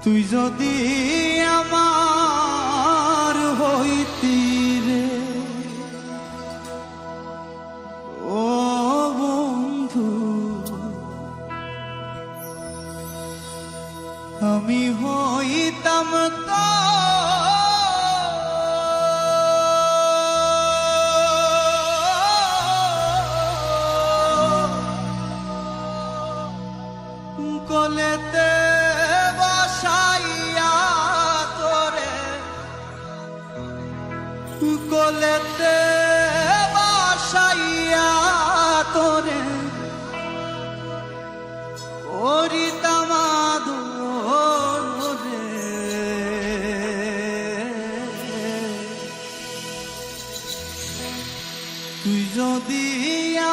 তুই যদি আমার হইতি রে ও বন্ধু, আমি হইতাম তো কোলেতে বসাইয়া তোরে, কোলেতে বসাইয়া তোরে করিতাম আদর রে। তুই যদি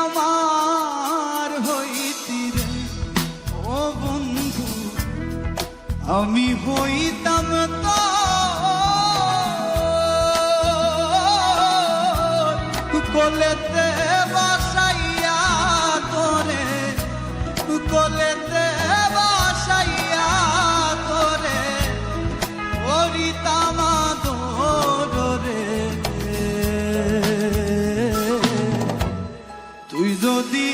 আমার হইতি রে ও বন্ধু, আমি হইতাম তো কোলেতে বসাইয়া তোরে, কোলেতে বসাইয়া তোরে করিতাম আদর রে। তুই যদি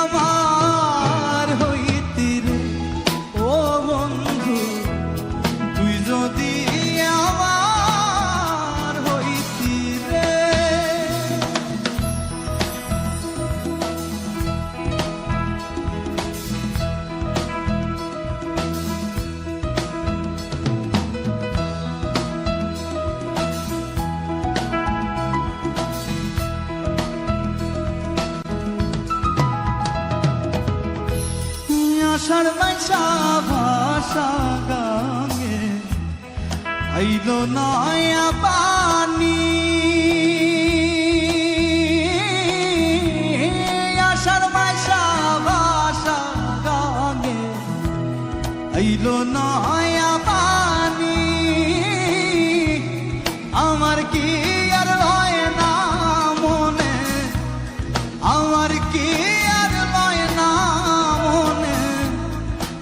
আমার হইতি রে ও বন্ধু, তুই যদি আমার হইতি রে। আষাঢ় মাইশা ভাষা গাঙে আইলো নয়া পানি, আষাঢ় মাইশা ভাষা গাঙে আইলো নয়া পানি। আমার কি আর হয় না মনে, আমার কি আর হয় না মনে,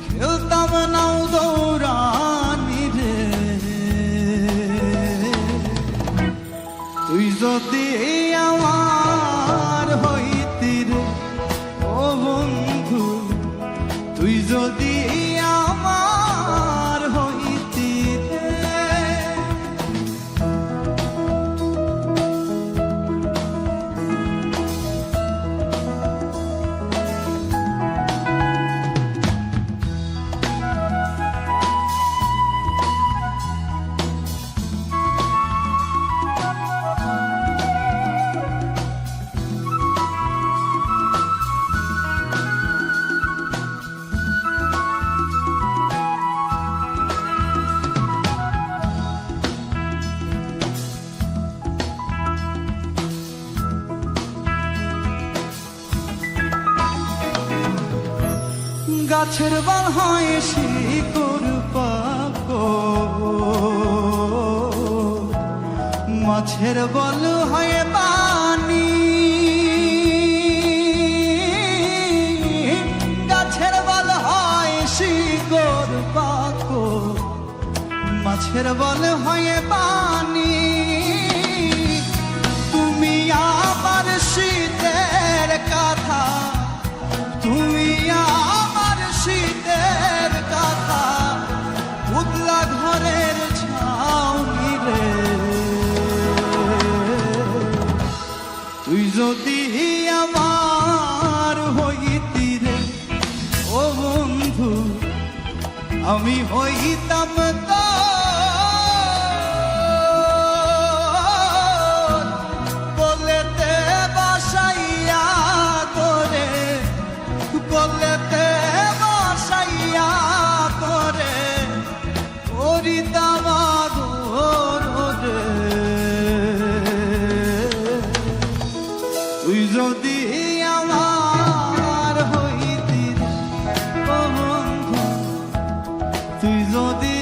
খেলতাম নাও দৌড়ানি রে। তুই যদি আমার হইতি রে ও বন্ধু, তুই যদি আমার হইতি রে। গাছের বল হয় শিকড় পাকো, মাছের বল হয় পানি। গাছের বল হয় শিকড় পাকো, মাছের বল হয় পানি। তুমি আবার শীতের কথা, তুমি আমার শীতের কথা, উতলা ঘরের ছাউনি রে। তুই যদি আমার হইতি রে ও বন্ধু, আমি হইতাম তো কোলেতে বসাইয়া তোরে, কোলেতে বসাইয়া তোরে করিতাম আদর রে। তুই যদি আমার হইতি রে ও বন্ধু, তুই যদি